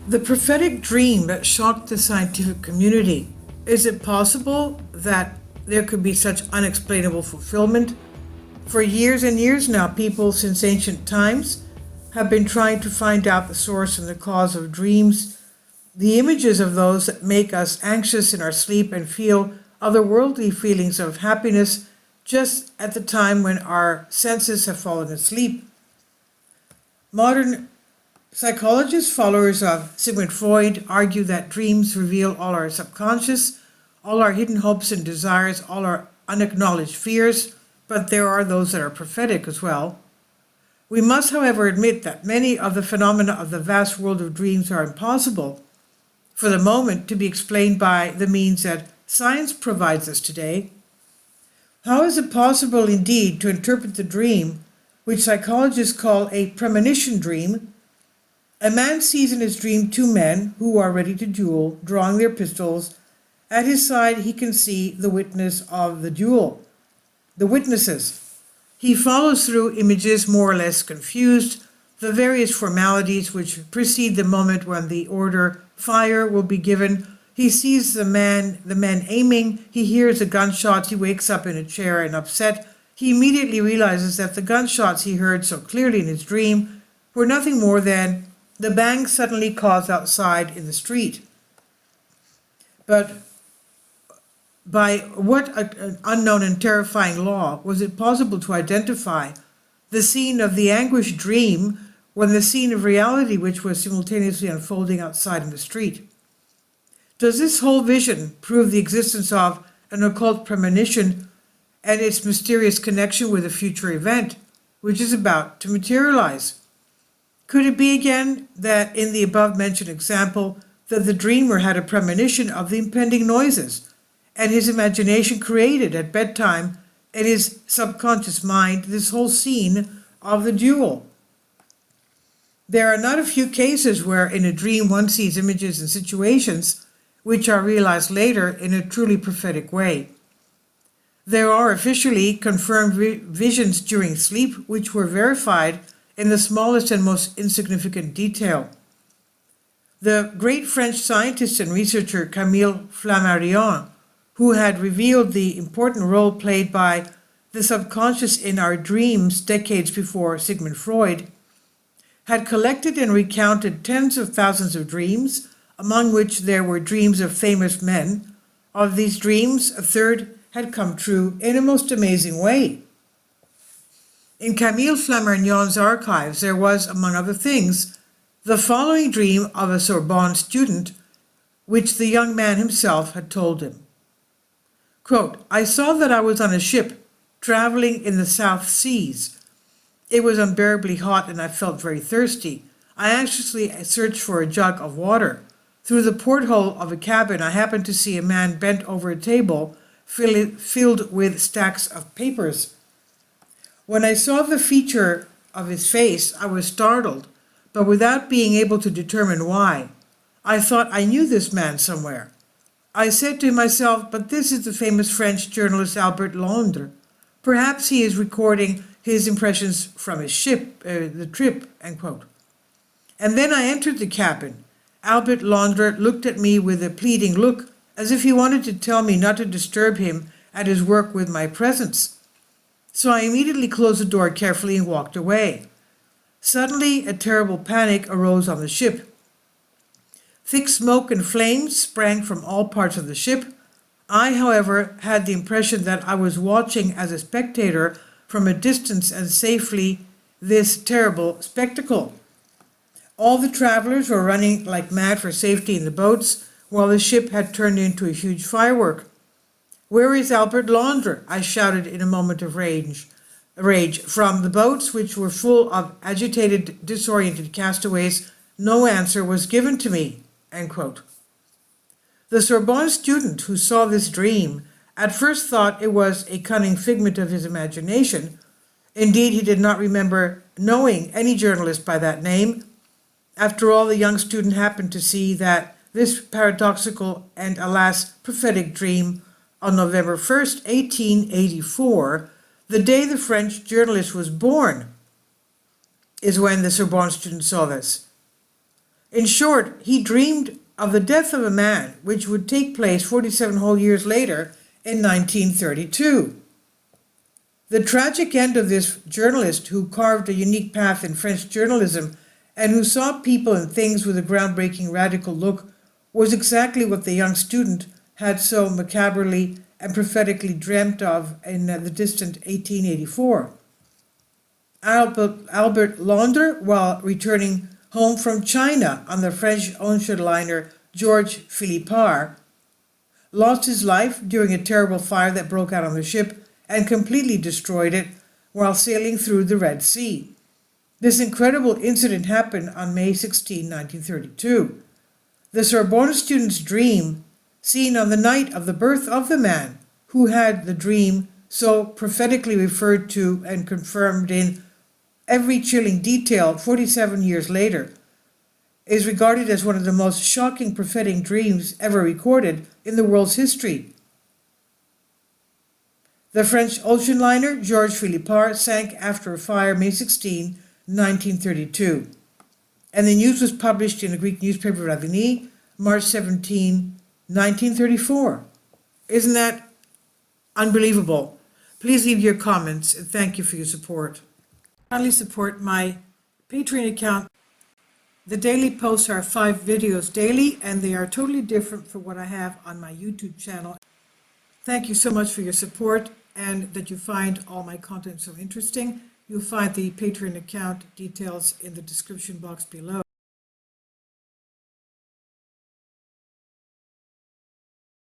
The prophetic dream that shocked the scientific community. Is it possible that there could be such unexplainable fulfillment? For years and years now, people since ancient times have been trying to find out the source and the cause of dreams, the images of those that make us anxious in our sleep and feel otherworldly feelings of happiness just at the time when our senses have fallen asleep. Modern psychologists, followers of Sigmund Freud, argue that dreams reveal all our subconscious, all our hidden hopes and desires, all our unacknowledged fears, but there are those that are prophetic as well. We must, however, admit that many of the phenomena of the vast world of dreams are impossible, for the moment, to be explained by the means that science provides us today. How is it possible, indeed, to interpret the dream, which psychologists call a premonition dream? A man sees in his dream two men who are ready to duel, drawing their pistols. At his side, he can see the witness of the duel, the witnesses. He follows through images more or less confused, the various formalities which precede the moment when the order fire will be given. He sees the men aiming, he hears the gunshots, he wakes up in a chair and upset. He immediately realizes that the gunshots he heard so clearly in his dream were nothing more than the bang suddenly caused outside in the street. But by what unknown and terrifying law was it possible to identify the scene of the anguished dream when the scene of reality which was simultaneously unfolding outside in the street? Does this whole vision prove the existence of an occult premonition and its mysterious connection with a future event, which is about to materialize? Could it be again that in the above-mentioned example that the dreamer had a premonition of the impending noises, and his imagination created at bedtime in his subconscious mind this whole scene of the duel? There are not a few cases where in a dream one sees images and situations which are realized later in a truly prophetic way. There are officially confirmed visions during sleep which were verified in the smallest and most insignificant detail. The great French scientist and researcher Camille Flammarion, who had revealed the important role played by the subconscious in our dreams decades before Sigmund Freud, had collected and recounted tens of thousands of dreams, among which there were dreams of famous men. Of these dreams, a third had come true in a most amazing way. In Camille Flammarion's archives, there was, among other things, the following dream of a Sorbonne student, which the young man himself had told him. Quote, I saw that I was on a ship traveling in the South Seas. It was unbearably hot and I felt very thirsty. I anxiously searched for a jug of water. Through the porthole of a cabin, I happened to see a man bent over a table filled with stacks of papers. When I saw the feature of his face, I was startled, but without being able to determine why. I thought I knew this man somewhere. I said to myself, but this is the famous French journalist Albert Londres. Perhaps he is recording his impressions from his ship, the trip, end quote. And then I entered the cabin. Albert Londres looked at me with a pleading look, as if he wanted to tell me not to disturb him at his work with my presence. So I immediately closed the door carefully and walked away. Suddenly, a terrible panic arose on the ship. Thick smoke and flames sprang from all parts of the ship. I, however, had the impression that I was watching as a spectator from a distance and safely this terrible spectacle. All the travelers were running like mad for safety in the boats, while the ship had turned into a huge firework. Where is Albert Londres? I shouted in a moment of rage. From the boats, which were full of agitated, disoriented castaways, no answer was given to me. End quote. The Sorbonne student who saw this dream at first thought it was a cunning figment of his imagination. Indeed, he did not remember knowing any journalist by that name. After all, the young student happened to see that this paradoxical and, alas, prophetic dream on November 1st, 1884, the day the French journalist was born, is when the Sorbonne student saw this. In short, he dreamed of the death of a man, which would take place 47 whole years later in 1932. The tragic end of this journalist, who carved a unique path in French journalism and who saw people and things with a groundbreaking radical look, was exactly what the young student had so macabrely and prophetically dreamt of in the distant 1884. Albert Launder, while returning home from China on the French ocean liner Georges Philippard, lost his life during a terrible fire that broke out on the ship and completely destroyed it while sailing through the Red Sea. This incredible incident happened on May 16, 1932. The Sorbonne student's dream, seen on the night of the birth of the man who had the dream so prophetically referred to and confirmed in every chilling detail 47 years later, is regarded as one of the most shocking prophetic dreams ever recorded in the world's history. The French ocean liner Georges Philippard sank after a fire May 16, 1932, and the news was published in the Greek newspaper Ravini, March 17, 1934. Isn't that unbelievable? Please leave your comments and thank you for your support. Kindly support my Patreon account. The daily posts are 5 videos daily, and they are totally different from what I have on my YouTube channel. Thank you so much for your support and that you find all my content so interesting. You'll find the Patreon account details in the description box below.